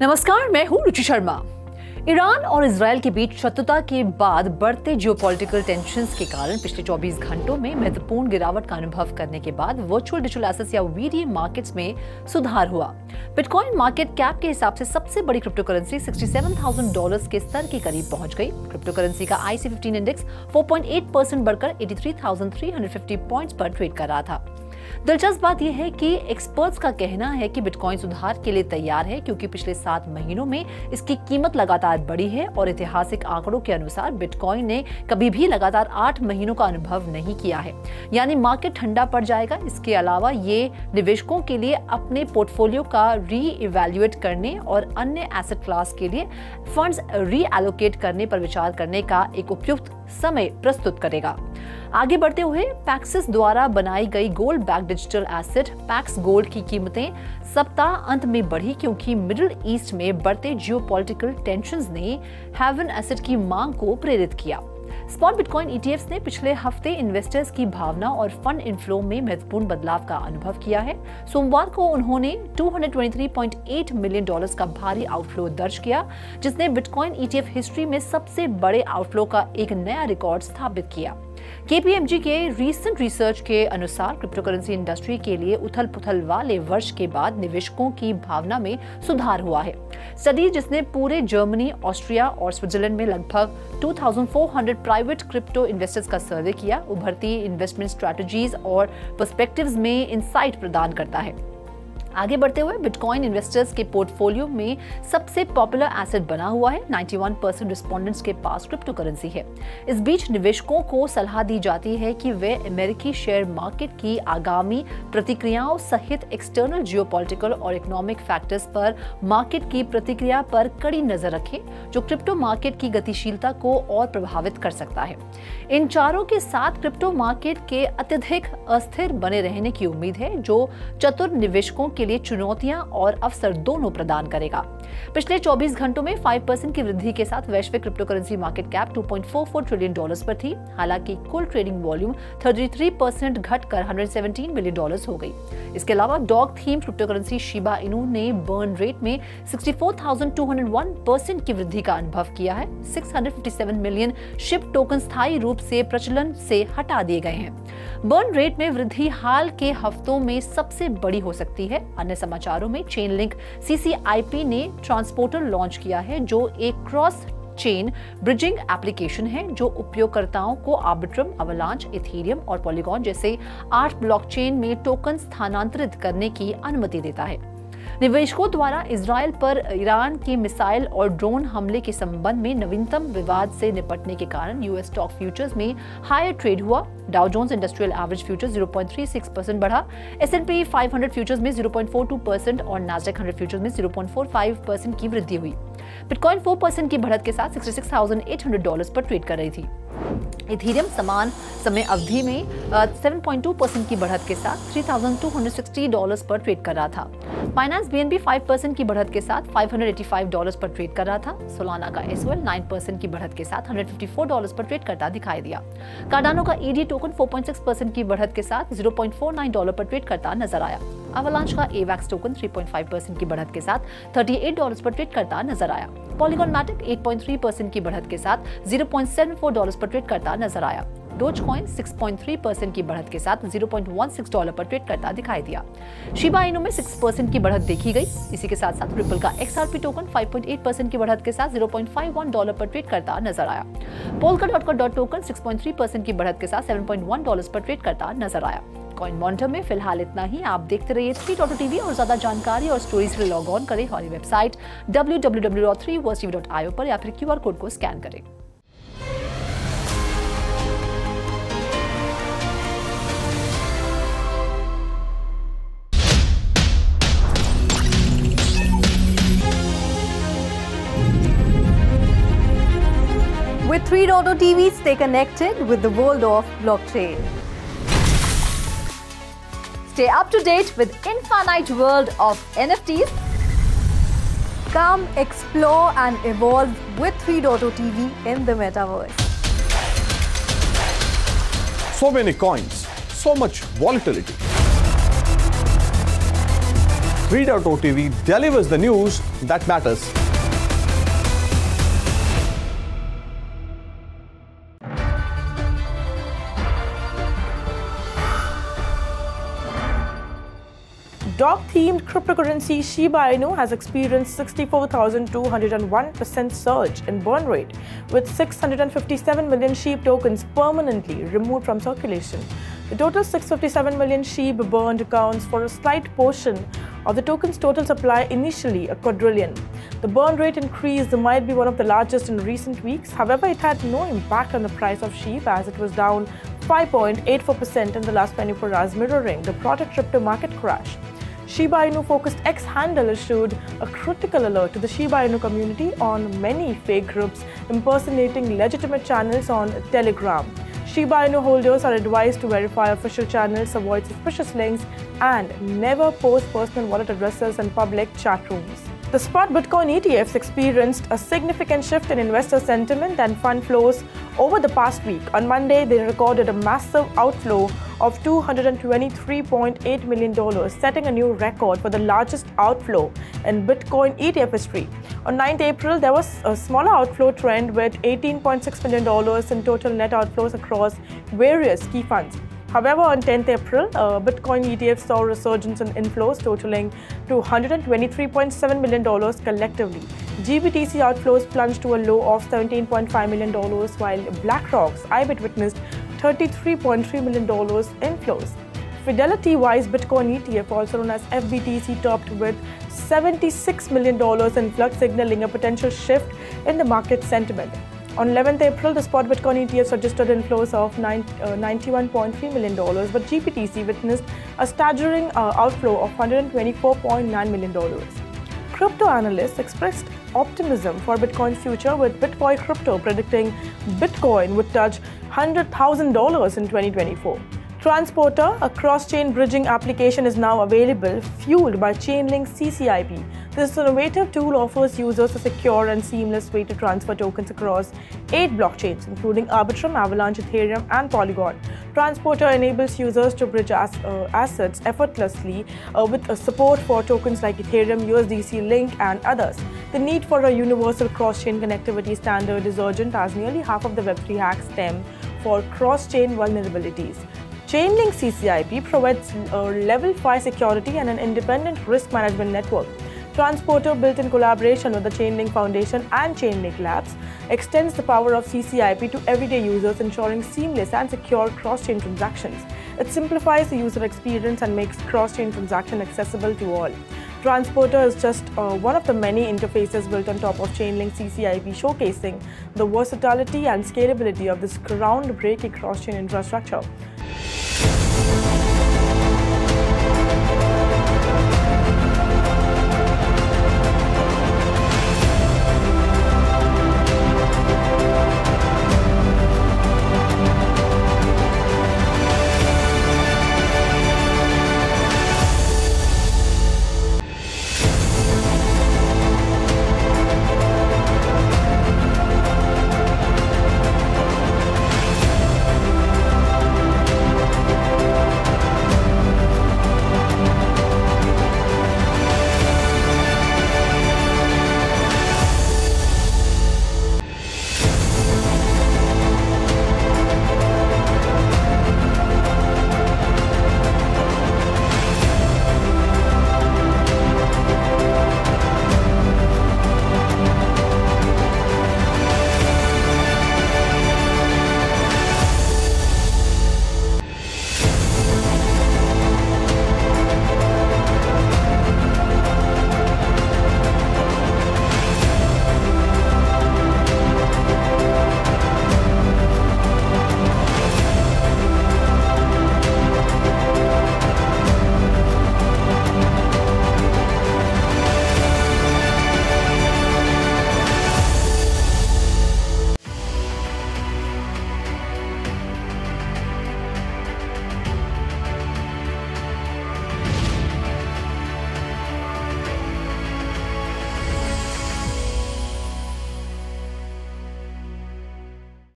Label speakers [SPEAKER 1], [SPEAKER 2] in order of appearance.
[SPEAKER 1] नमस्कार, मैं हूं रुचि शर्मा। ईरान और इजरायल के बीच शत्रुता के बाद बढ़ते जियोपॉलिटिकल टेंशन्स के कारण पिछले 24 घंटों में महत्वपूर्ण गिरावट का अनुभव करने के बाद वर्चुअल डिजिटल एसेट्स या वीडीएम मार्केट्स में सुधार हुआ। बिटकॉइन मार्केट कैप के हिसाब से सबसे बड़ी क्रिप्टो करेंसी $67,000 के स्तर के करीब पहुंच गई। क्रिप्टो करेंसी का IC15 इंडेक्स 4.8% बढ़कर 83,350 पॉइंट्स पर ट्रेड कर रहा था। दिलचस्प बात यह है कि एक्सपर्ट्स का कहना है कि बिटकॉइन सुधार के लिए तैयार है, क्योंकि पिछले 7 महीनों में इसकी कीमत लगातार बढ़ी है और ऐतिहासिक आंकड़ों के अनुसार बिटकॉइन ने कभी भी लगातार 8 महीनों का अनुभव नहीं किया है, यानी मार्केट ठंडा पड़ जाएगा। इसके अलावा ये निवेशकों के लिए अपने पोर्टफोलियो का री-इवैल्यूएट करने और अन्य एसेट क्लास के लिए फंड्स री-एलोकेट करने पर विचार करने का एक उपयुक्त समय प्रस्तुत करेगा। आगे बढ़ते हुए पैक्सिस द्वारा बनाई गई gold back digital asset PACS gold की कीमतें सप्ताह अंत में बढ़ी, क्योंकि मिडिल ईस्ट में बढ़ते जियोपॉलिटिकल टेंशन्स ने हेवन एसेट की मांग को प्रेरित किया। स्पॉट बिटकॉइन ETFs ने पिछले हफ्ते इन्वेस्टर्स की भावना और फंड इनफ्लो में महत्वपूर्ण बदलाव का अनुभव किया है। सोमवार को उन्होंने $223.8 मिलियन का भारी आउटफ्लो दर्ज किया, जिसने बिटकॉइन ETF हिस्ट्री में सबसे बड़े आउटफ्लो का एक नया रिकॉर्ड स्थापित किया। KPMG के रीसेंट रिसर्च के अनुसार क्रिप्टो करेंसी इंडस्ट्री के लिए उथल पुथल वाले वर्ष के बाद निवेशकों की भावना में सुधार हुआ है। स्टडी जिसने पूरे जर्मनी, ऑस्ट्रिया और स्विट्जरलैंड में लगभग 2400 प्राइवेट क्रिप्टो इन्वेस्टर्स का सर्वे किया, उभरती इन्वेस्टमेंट स्ट्रैटेजीज और पर्सपेक्टिव्स में इंसाइट प्रदान करता है। आगे बढ़ते हुए बिटकॉइन इन्वेस्टर्स के पोर्टफोलियो में सबसे पॉपुलर एसेट बना हुआ है। 91% रिस्पोंडेंट्स के पास क्रिप्टो करेंसी है। इस बीच निवेशकों को सलाह दी जाती है कि वे अमेरिकी शेयर मार्केट की आगामी प्रतिक्रियाओं सहित एक्सटर्नल जियोपॉलिटिकल और इकोनॉमिक फैक्टर्स पर मार्केट की प्रतिक्रिया पर कड़ी नजर रखें, जो क्रिप्टो मार्केट की गतिशीलता को और प्रभावित कर सकता है। इन चारों के साथ क्रिप्टो मार्केट के अत्यधिक अस्थिर बने रहने की उम्मीद है, जो चतुर निवेशकों के लिए चुनौतियां और अवसर दोनों प्रदान करेगा। पिछले 24 घंटों में 5% की वृद्धि के साथ वैश्विक crypto currency market cap $2.44 trillion पर थी। हालांकि कुल ट्रेडिंग वॉल्यूम 33% घटकर $117 मिलियन हो गई। इसके अलावा dog theme crypto currency Shiba Inu ने बर्न रेट में 64,201% की वृद्धि का अनुभव किया है। 657 मिलियन शिप टोकन स्थायी रूप से प्रचलन से हटा दिए गए हैं। बर्न रेट में वृद्धि हाल के हफ्तों में सबसे बड़ी हो सकती है। अन्य समाचारों में चेनलिंक CCIP ने ट्रांसपोर्टर लॉन्च किया है, जो एक क्रॉस चेन ब्रिजिंग एप्लीकेशन है जो उपयोगकर्ताओं को आर्बिट्रम, अवलांच, इथेरियम और पॉलीगॉन जैसे 8 ब्लॉकचेन में टोकन स्थानांतरित करने की अनुमति देता है। निवेशकों द्वारा इजरायल पर ईरान के मिसाइल और ड्रोन हमले के संबंध में नवीनतम विवाद से निपटने के कारण US स्टॉक फ्यूचर्स में हायर ट्रेड हुआ। Dow Jones industrial average futures 0.36% बढ़ा। S&P 500 फ्यूचर्स में 0.42% और नास्डैक 100 फ्यूचर्स में 0.45% की वृद्धि हुई। बिटकॉइन 4% की बढ़त के साथ $66,800 पर ट्रेड कर रही थी। इथेरियम समान समय अवधि में 7.2% की बढ़त के साथ $3,260 पर ट्रेड कर रहा था। फाइनेंस BNB 5% की बढ़त के साथ $585 पर ट्रेड कर रहा था। सोलाना का SOL 9% की बढ़त के साथ $154 पर ट्रेड करता दिखाई दिया। कार्डानो का ED टोकन 4.6% की बढ़त के साथ $0.49 पर ट्रेड करता नजर आया। अवलांच का AVAX टोकन 3.5% की बढ़त के साथ $38 पर ट्रेड करता नजर आया। पॉलीगॉन मैटिक 8.3% की बढ़त के साथ $0.74 पर ट्रेड करता नजर आया। डोजकॉइन 6.3% की बढ़त के साथ $0.16 पर ट्रेड करता दिखाई दिया। शिबा इनू में 6% की बढ़त देखी गई। इसी के साथ साथ रिपल का XRP टोकन 5.8% की बढ़त के साथ $0.51 पर ट्रेड करता नजर आया। पोल्का टोकन 6.3% की बढ़त के साथ $7.1 पर ट्रेड करता नजर आया। कॉइन मॉनिटर में फिलहाल इतना ही। आप देखते रहिए 3.TV और ज्यादा जानकारी और स्टोरीज के लिए लॉग ऑन करें हमारी वेबसाइट www.3verstv.io पर या फिर QR कोड को स्कैन करें।
[SPEAKER 2] With 3.TV, stay connected with the world of blockchain. Stay up to date with infinite world of NFTs. Come explore and evolve with 3.TV in the metaverse.
[SPEAKER 3] So many coins, so much volatility. Free.OTV delivers the news that matters.
[SPEAKER 4] Dog-themed cryptocurrency Shiba Inu has experienced 64,201% surge in burn rate, with 657 million SHIB tokens permanently removed from circulation. The total 657 million SHIB burned accounts for a slight portion of the token's total supply, initially a quadrillion. The burn rate increase might be one of the largest in recent weeks. However, it had no impact on the price of SHIB, as it was down 5.84% in the last 24 hours, mirroring the broader crypto market crash. Shiba Inu focused X handle issued a critical alert to the Shiba Inu community on many fake groups impersonating legitimate channels on Telegram. Shiba Inu holders are advised to verify official channels, avoid suspicious links, and never post personal wallet addresses in public chat rooms. The spot Bitcoin ETFs experienced a significant shift in investor sentiment and fund flows over the past week. On Monday, they recorded a massive outflow of $223.8 million, setting a new record for the largest outflow in Bitcoin ETF history. On 9th April, there was a smaller outflow trend with $18.6 million in total net outflows across various key funds. However, on 10th April, Bitcoin ETF saw a resurgence in inflows totaling to $123.7 million collectively. GBTC outflows plunged to a low of $17.5 million, while BlackRock's IBIT witnessed $33.3 million inflows. Fidelity-wise Bitcoin ETF, also known as FBTC, topped with $76 million influx, signaling a potential shift in the market sentiment. On 11th April, the spot Bitcoin ETFs registered inflows of $91.3 million, but GBTC witnessed a staggering outflow of $124.9 million. Crypto analysts expressed optimism for Bitcoin's future, with Bitboy Crypto predicting Bitcoin would touch $100,000 in 2024. Transporter, a cross-chain bridging application, is now available, fueled by Chainlink CCIP. This innovative tool offers users a secure and seamless way to transfer tokens across 8 blockchains, including Arbitrum, Avalanche, Ethereum, and Polygon. Transporter enables users to bridge assets effortlessly with support for tokens like Ethereum, USDC, Link, and others. The need for a universal cross-chain connectivity standard is urgent, as nearly half of the Web3 hacks stem for cross-chain vulnerabilities. Chainlink CCIP provides level 5 security and an independent risk management network. Transporter, built in collaboration with the Chainlink Foundation and Chainlink Labs, extends the power of CCIP to everyday users, ensuring seamless and secure cross-chain transactions. It simplifies the user experience and makes cross-chain transaction accessible to all. Transporter is just one of the many interfaces built on top of Chainlink CCIP, showcasing the versatility and scalability of this groundbreaking cross-chain infrastructure.